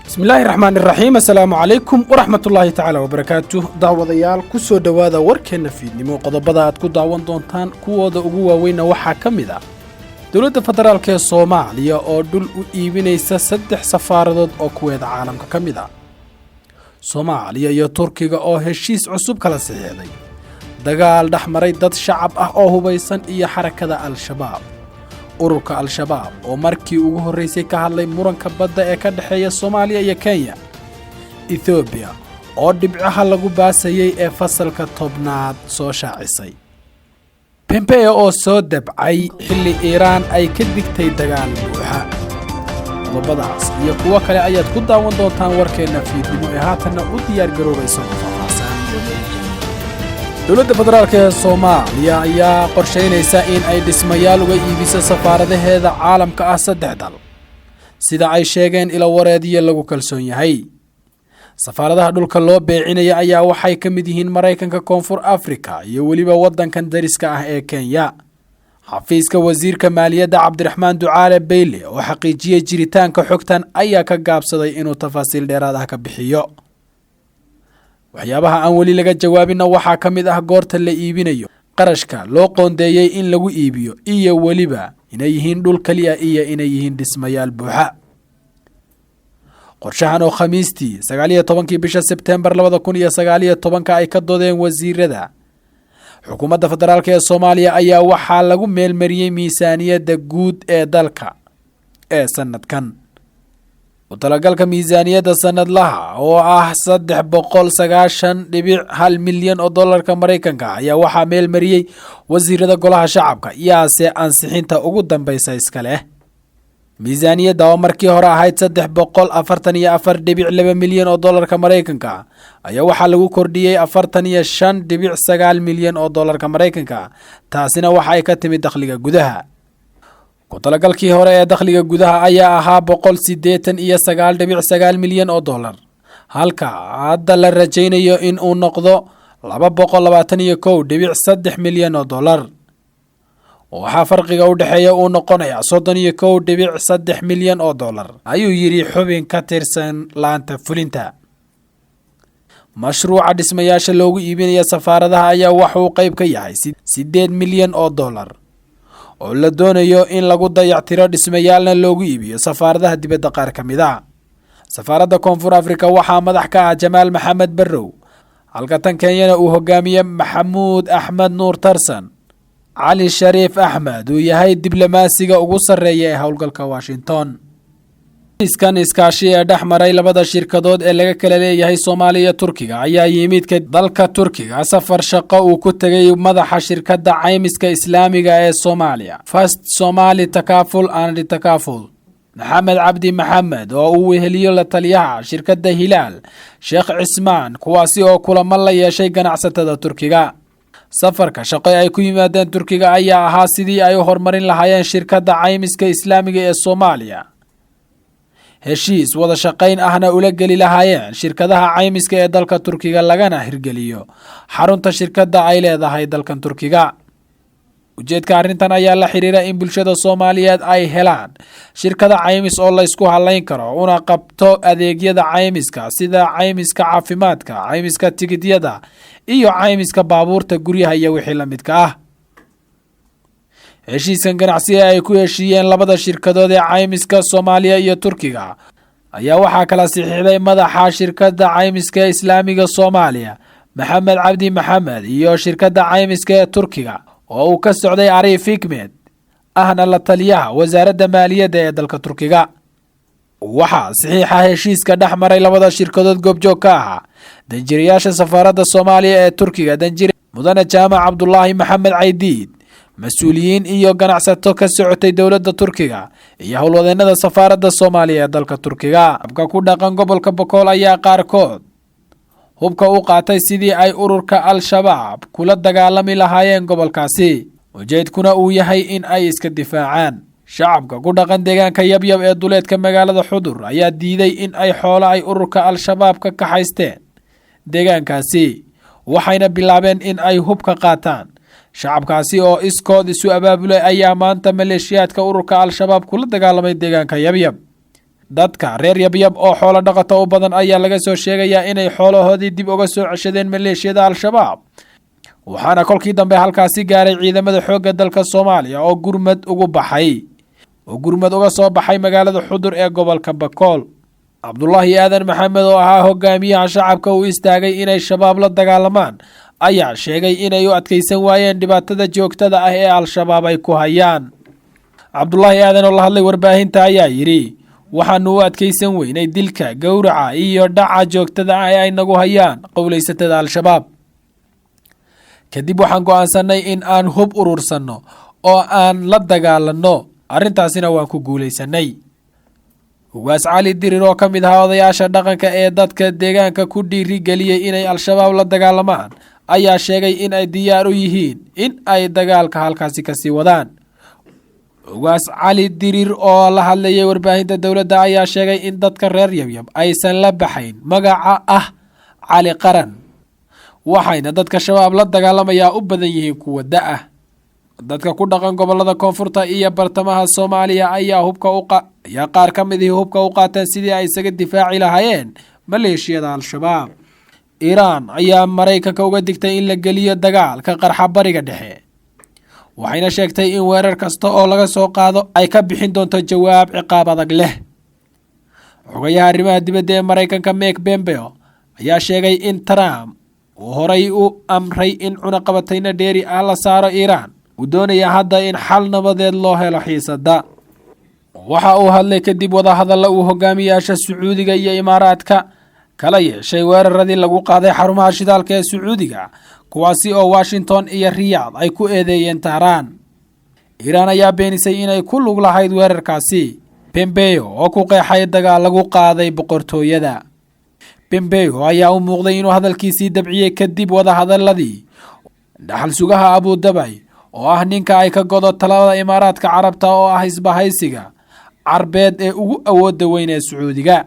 بسم الله الرحمن الرحيم. السلام عليكم ورحمة الله تعالى وبركاته. دعوضيال كسو دوادا وركينا في نمو قضبضا أدكو دعوان دونتان كوودا أقوى وين وحا كمدا دولة فدرالك الصومالية oo dul u iibinaysa 3 safaaradood oo kuweeda caalamka kamida Soomaaliya iyo Turkiga oo heshiis cusub kala saxeexday dagaal dhaxmaray dad shacab ah oo hubaysan iyo xarakada al-shabaab ururka al-shabaab oo markii ugu horeysay ka hadlay muranka badda ee ka dhaxeeya Soomaaliya iyo Kenya Ethiopia oo dhibcaha lagu baasayay ee fasalka tobnaad soo shaacisay Pompeo oo soo dabcay xilli Iran ay ka digtay dagaal buuxa qodobadaas iyo kuwa kale ayaad ku daawan doontaan warkeena fiidnimo ee haatan u diyaar garoobeysa faahfaahin dowladda federaalka ee Soomaaliya ayaa qorsheynaysa in ay dhismayaal uga iibiso safaaradaheeda caalamka ah 3 dal sida ay sheegeen ila wareediye lagu kalsoon yahay safaaradaha dhulka loo beecinaya ayaa waxay ka mid yihiin Mareykanka Koonfur Afrika iyo waliba wadankan dariska ah ee Kenya xafiiska wasiirka maaliyadda Cabdiraxmaan Ducaale Beyle oo xaqiijiyay jiritaanka xogtan ayaa ka gaabsaday inuu tafaasiil dheeraad ah ka bixiyo waxyaabaha aan wali laga jawaabina waxaa ka mid ah goorta la iibinayo qarashka loo qoondeeyay in lagu iibiyo iyo waliba inay yihiin dhul kaliya iyo inay yihiin dhismayaal buuxa qorshahan oo khamiistii 19 bisha September 2019 ay ka doodeen wasiirada xukuumadda federaalka ee Soomaaliya ayaa waxaa lagu meelmariyay miisaaniyadda guud ee dalka ee sanadkan وطلقالك ميزانية سند لها وآه 390.1 مليون دولار كامريكانكا يا وحا ميل مريي وزير دا قولها شعبك يا سي أنسحين تا أقودن بيسا إسكاله ميزانية دا ومركي هورا هايت 344 مليون دولار كامريكانكا يا وحا لغو كرديي 45 مليون دولار كامريكانكا تاسينا وحا يكتمي دخلقا قدها كتلقالكي هورا ee dakhliga gudaha ayaa ahaa 189 milyan oo dollar halka hadda la rajaynayo in uu noqdo 221.3 milyan oo dollar waxa farqiga u dhaxeeya uu noqonaya 31.3 milyan oo dollar ayuu yiri xubin ka tirsan laanta fulinta mashruuca dhismayaasha loogu iibinayo safaaradaha ayaa waxa uu qayb ka yahay 8 milyan oo dollar oo la doonayo in lagu dayactiro dhismayaalna loogu iibiyo safaaradaha dibadda qaar kamid ah safaaradda Koonfur Afrika waxaa madax ka ah Jamaal Maxamed Barrow halka tan Kenya uu hogaamiye Maxamuud Axmed Nuur Tarsan Ali Shariif Ahmed uu yahay diblomaasiga ugu sareeya ee howlgalka Washington iskan iskaashi ee dhaxmaray labada shirkadood ee laga kala leeyahay Soomaaliya iyo Turkiga ayaa yimid ka dalka Turkiga safar shaqo uu ku tagay madaxa shirkadda caymiska Islaamiga ee Soomaaliya First Somali Takaful and Takaful Maxamed Cabdi Maxamed oo uu weheliyo la taliyaha shirkadda Hilaal Sheekh Cismaan kuwaasi oo kulamo la yeeshay ganacsatada Turkiga safarka shaqo ay ku yimaadeen Turkiga ayaa ahaa sidii ay u horumarin lahaayeen shirkadda caymiska Islaamiga ee Soomaaliya heshiis wada shaqayn ahna ula gali lahaayeen shirkadaha caymiska ee dalka Turkiga lagana hirgeliyo xarunta shirkadda ay leedahay dalkan Turkiga ujeedka arrintan ayaa la xiriira in bulshada Soomaaliyeed ay helaan shirkada caymis oo la isku halayn karo una qabto adeegyada caymiska sida caymiska caafimaadka caymiska tigidhada iyo caymiska baabuurta guryaha iyo wixii la midka ah heshiiskan ganacsiga ay ku heshiiyeen labada shirkadood ee caymiska Soomaaliya iyo Turkiga ayaa waxaa kala saxiixday madaxa shirkadda caymiska Islaamiga Soomaaliya Maxamed Cabdi Maxamed iyo shirkadda caymiska ee Turkiga oo uu ka socday Arif Hikmet ahna la taliyaha wasaaradda maaliyadda ee dalka Turkiga waxa saxiixa heshiiska dhaxmaray labada shirkadood goobjoog ka ah danjirayaasha safaaradda Soomaaliya ee Turkiga danjir mudane Jaamac Cabdullaahi Maxamed Caydiid مسؤولين iyo ganacsato ka socotay dawladda Turkiga iyo howlwadeennada safaaradda Soomaaliya ee dalka Turkiga abka ku dhaqan gobolka Boqol ayaa qaarkood hubka u qaatay sidii ay ururka al-shabaab kula dagaalami lahaayeen gobolkaasi ujeedkuna uu yahay in ay iska difaacaan shacabka ku dhaqan deegaanka yabyab ee duleedka magaalada Xudur ayaa diiday in ay xoolo ay ururka al-shabaab ka kaxaysteen deegaankaasi waxayna bilaabeen in ay hubka qaataan shacabkaasi oo iskood isu abaabulay ayaa maanta maleeshiyaadka ururka al-shabaab kula dagaalamay deegaanka yabyab dadka reer yabyab oo xoolo dhaqato u badan ayaa laga soo sheegayaa inay xoolahoodii dib uga soo ceshadeen maleeshiyada al-shabaab, waxaana kolkii dambe halkaasi gaaray ciidamada xoogga dalka Soomaaliya oo gurmad uga soo baxay magaalada Xudur ee gobolka Bakool. Cabdullaahi Aadan Maxamed oo ahaa hogaamiyaha shacabka u istaagay inay shabaab la dagaalamaan ayaa sheegay inay u adkeysan waayeen dhibaatada joogtada ah ee al-shabaab ay ku hayaan. Cabdullaahi Aadan oo la hadlay warbaahinta ayaa yidhi, waxaanu u adkeysan weynay dilka, gowraca iyo dhaca joogtada ah ee ay nagu hayaan qowlaysatada al-shabaab. Kadib waxaan go'aansanay in aan hub urursanno oo aan la dagaalanno, arrintaasina waan ku guulaysanay. Ugaas Cali Dirir oo ka mid ahaa odayaasha dhaqanka ee dadka deegaanka ku dhiirigeliyey inay al-shabaab la dagaalamaan ayaa sheegay in ay diyaar u yihiin in ay dagaalka halkaasi kasii wadaan. Ugaas Cali Dirir oo la hadlayay warbaahinta dowladda ayaa sheegay in dadka reer yabyab aysan la baxayn magaca ah Cali Qaran, waxayna dadka shabaab la dagaalamayaa u badan yihiin kuwa da-ah. Dadka ku dhaqan gobolada koonfurta iyo bartamaha Soomaaliya ayaa qaar ka mid ah hubka u qaateen sidii ay isaga difaaci lahaayeen maleeshiyada al-shabaab. Iiraan ayaa Maraykanka uga digtay in la geliyo dagaalka qarxa bariga dhexe, waxayna sheegtay in weerar kasta oo laga soo qaado ay ka bixin doonto jawaab ciqaab adag leh. Xogayaha arrimaha dibadda ee Maraykanka Mike Pompeo ayaa sheegay in Trump uu horay u amray in cunaqabatayna dheeri ah la saaro Iiraan, uu doonaya hadda in xal nabadeed loo helo xiisadda. Waxa uu hadlay kadib wadahadalla uu hogaamiyaasha Sacuudiga iyo Imaaraadka kala yeeshay weeraradii lagu qaaday xarumaha shidaalka ee Sacuudiga, kuwaasi oo Washington iyo Riyadh ay ku eedeeyeen Tahraan. Iiraan ayaa beenisay inay ku lug lahayd weerarkaasi. Pompeo oo ku qeexay dagaal lagu qaaday boqortooyada. Pompeo ayaa u muuqday inuu hadalkiisii dabciyey kadib wadahadalladii. Dhaxal sugaha Abu Dhabi oo ah ninka ay ka godo talada Imaaraadka Carabta oo ah isbahaysiga Carbeed ee ugu awoodda weyn ee Sacuudiga.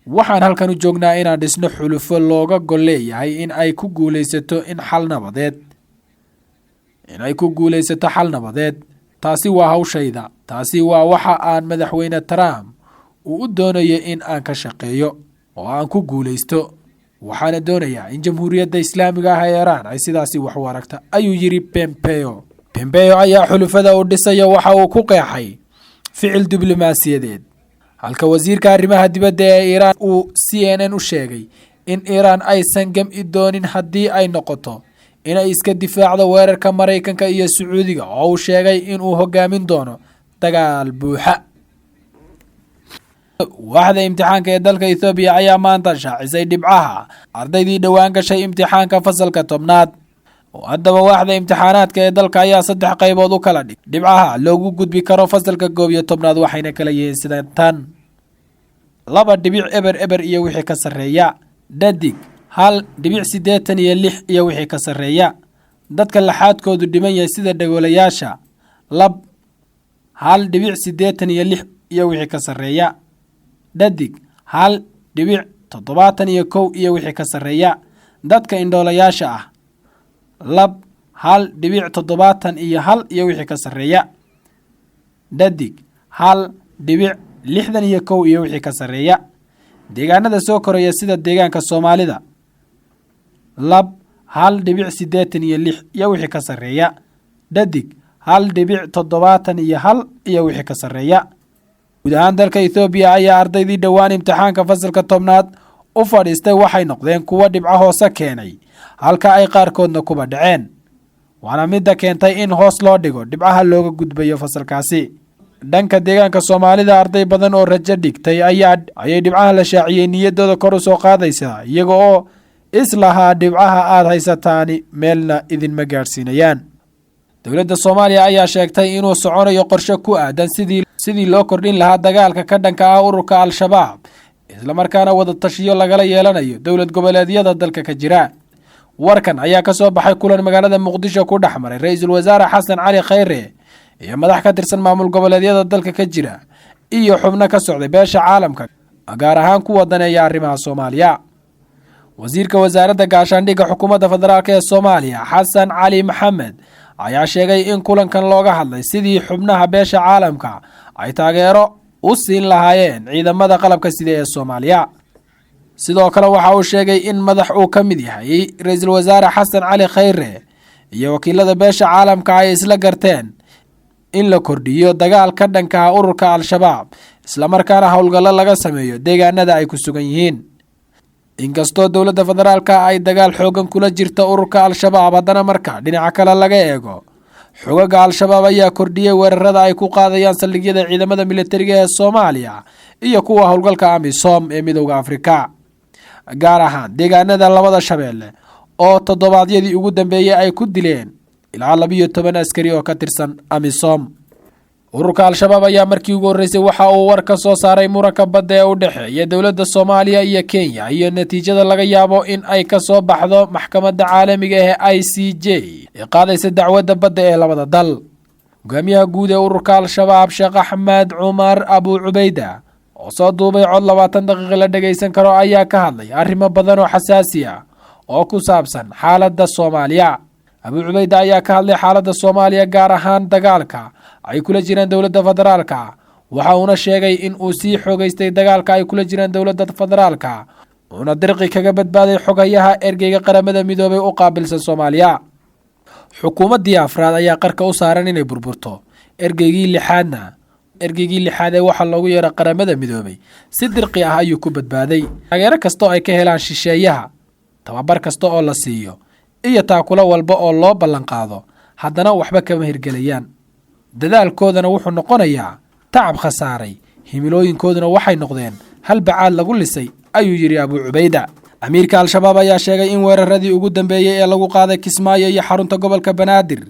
Waxaan halkan u joognaa inaan dhisno xulufo looga gol leeyahay in ay ku guulaysato xal nabadeed. Taasi waa hawshayda. Taasi waa waxa aan madaxweyne Trump uu u doonayo in aan ka shaqeeyo oo aan ku guulaysto. Waxaana doonayaa in Jamhuuriyadda Islaamiga ah ee Iiraan ay sidaasi wax u aragta, ayuu yiri Pompeo. Pompeo ayaa xulufada u dhisayo waxa uu ku qeexay ficil diblomaasiyadeed, halka wasiirka arrimaha dibadda ee Iiraan uu CNN u sheegay in Iiraan aysan gam'i doonin haddii ay noqoto inay iska difaacdo weerarka Maraykanka iyo Sacuudiga oo uu sheegay in uu hogaamin doono dagaal buuxa. Waaxda imtixaanka ee dalka Ethiopia ayaa maanta shaacisay dhibcaha ardaydii dhowaan gashay imtixaanka fasalka 10aad. Haddaba waaxda imtixaanaadka ee dalka ayaa 3 qaybood u kala dhig dhibcaha loogu gudbi karo fasalka 11aad, waxayna kala yihiin sida tan: 2.00 iyo wixii ka sarreeya, dhadig 1.86 iyo wixii ka sarreeya, dadka laxaadkoodu dhiman yahay sida dhagoolayaasha lab 1.86 iyo wixii ka sarreeya, dhadig 1.71 iyo wixii ka sarreeya, dadka indhoolayaasha ah lab 1.71 iyo wixii ka sarreeya, dhadig 1.61 iyo wixii ka sarreeya. Deegaanada soo koraya sida deegaanka Soomaalida lab 1.86 iyo wixii ka sarreeya, dhadig 1.71 iyo wixii ka sarreeya. Guud ahaan dalka Ethiopia ayaa ardaydii dhowaan imtixaanka fasalka 10aad u fadhiistay waxay noqdeen kuwa dhibco hoose keenay, halka ay qaarkoodna kuba dhaceen. Waana midda keentay in hoos loo dhigo dhibcaha looga gudbayo fasalkaasi. Dhanka deegaanka Soomaalida, arday badan oo rajo dhigtay ayay dhibcaha la shaaciyey niyadooda kor u soo qaadaysa, iyaga oo islahaa dhibcaha aad haysataani meelna idinma gaadhsiinayaan. Dowladda Soomaaliya ayaa sheegtay inuu soconayo qorshe ku aadan sidii loo kordhin lahaa dagaalka ka dhanka ah ururka al-shabaab, isla markaana wada tashiyo lagala yeelanayo dowlad goboleedyada dalka ka jira. Warkan ayaa ka soo baxay kulan magaalada Muqdisho ku dhaxmaray Ra'iisul Wasaare Xasan Cali Khayre iyo madax ka tirsan maamul goboleedyada dalka ka jira iyo xubno ka socday beesha caalamka, gaar ahaan kuwa daneeya arrimaha Soomaaliya. Wasiirka Wasaaradda Gaashaandhigga Xukuumadda Federaalka ee Soomaaliya Xasan Cali Maxamed ayaa sheegay in kulankan looga hadlay sidii xubnaha beesha caalamka ay taageero u siin lahaayeen ciidamada qalabka sida ee Soomaaliya. sidoo kale waxa uu sheegay in madax uu ka mid yahay ra'iisul wasaare Xasan Cali Khayre iyo wakiilada beesha caalamka ay isla garteen in la kordhiyo dagaalka dhanka ururka Al-Shabaab isla markaana howlgallo laga sameeyo deegaanada ay ku sugan yihiin. inkastoo dowladda federaalka ay dagaal xoogan kula jirto ururka Al-Shabaab, haddana marka dhinaca kale laga eego xogaga Al-Shabaab ayaa kordhiyay weerarada ay ku qaadayaan saldhigyada ciidamada militariga ee Soomaaliya iyo kuwa howlgalka AMISOM ee Midowga Afrika, gaar ahaan deegaanada labada Shabeelle oo toddobaadyadii ugu dambeeyay ay ku dileen ilaa 12 askari oo ka tirsan AMISOM. ururka Al-Shabaab ayaa markii ugu horeysay waxa uu war ka soo saaray muranka badda ee u dhaxeeya dowladda Soomaaliya iyo Kenya iyo natiijada laga yaabo in ay ka soo baxdo maxkamadda caalamiga ee ICJ ee qaadaysa dacwadda badda ee labada dal. hogaamiyaha guud ee ururka Al-Shabaab Sheekh Axmed Cumar Abu Cubayda oo soo duubay cod 20 daqiiqo la dhageysan karo ayaa ka hadlay arrimo badan oo xasaasi ah oo ku saabsan xaaladda Soomaaliya. Abu Cubayda ayaa ka hadlay xaaladda Soomaaliya gaar ahaan dagaalka ay kula jiraan dowladda federaalka. waxa uu sheegay in uu sii xogeystay dagaalka ay kula jiraan dowladda federaalka una dirqi kaga badbaaday xogayaha ergeyga qaramada midoobay u qaabilsan Soomaaliya. xukuumadii afraad ayaa qarka u saaran inay burburto. ergeygii lixaad ee waxa loogu yeeray qaramada midoobay si dirqi ah ayuu ku badbaaday. taageero kasta oo ay ka helaan shisheeyaha, tababar kasta oo la siiyo iyo taakula walba oo loo ballan qaado, haddana waxba kama hirgelayaan. dadaalkoodana wuxuu noqonayaa tacab khasaaray, himilooyinkooduna waxay noqdeen hal bacaad lagu lisay, ayuu yiri Abu Cubayda. amiirka Al-Shabaab ayaa sheegay in weeraradii ugu dambeeyay ee lagu qaaday Kismaayo iyo xarunta gobolka Banaadir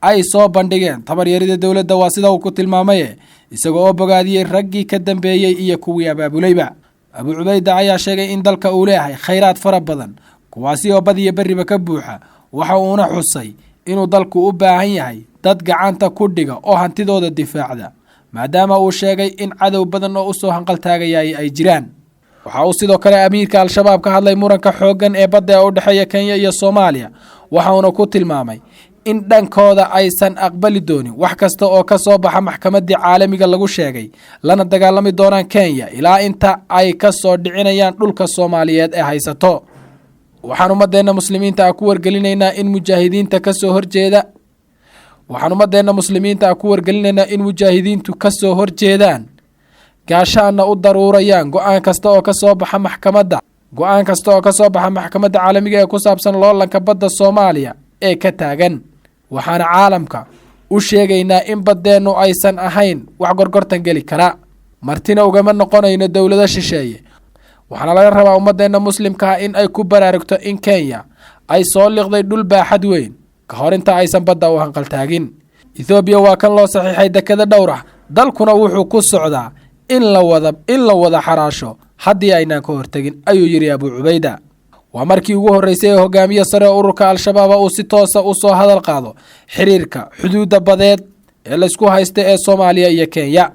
ay soo bandhigeen tabaryarida dowladda, waa sida uu ku tilmaamay, isagoo oo bogaadiyay raggii ka dambeeyay iyo kuwii abaabulayba. Abu Cubayda ayaa sheegay in dalka uu leeyahay khayraad fara badan, kuwaasi oo badiya bariba ka buuxa. waxa uuna xusay inuu dalku u baahan yahay dad gacanta ku dhiga oo hantidooda difaacda, maadaama uu sheegay in cadow badan oo u soo hanqal taagayay ay jiraan. waxa uu sidoo kale amiirka Al-Shabaab ka hadlay muranka xoogan ee badda ee u dhaxeeya Kenya iyo Soomaaliya, waxa uuna ku tilmaamay in dhankooda aysan aqbali doonin wax kasta oo ka soo baxa maxkamadda caalamiga lagu sheegay, lana dagaalami doonaan Kenya ilaa inta ay ka soo dhicinayaan dhulka Soomaaliyeed ee haysato. waxaan ummadeena muslimiinta ku wargelinaynaa in mujaahidiintu ka soo horjeedaan gaashaana u daruurayaan go'aan kasta oo ka soo baxa maxkamadda caalamiga ee ku saabsan loolanka badda Soomaaliya ee ka taagan. waxaana caalamka u sheegaynaa in baddeenu aysan ahayn wax gorgortan geli kara, martina ugama noqonayno dowlado shisheeye. waxaana laga rabaa ummadeena muslimka in ay ku baraarugto in Kenya ay soo liqday dhul baaxad weyn ka hor inta aysan badda u hanqal taagin. Ethiopia waa kan loo saxiixay dekada dhowr ah, dalkuna wuxuu ku socdaa in la wada xaraasho haddii aynaan ka hortagin, ayuu yiri Abu Cubayda. waa markii ugu horeysay ee hogaamiye sare ururka Al-Shabaab uu si toos ah u soo hadal qaado xiriirka xuduudda badeed ee la isku haysto ee Soomaaliya iyo Kenya.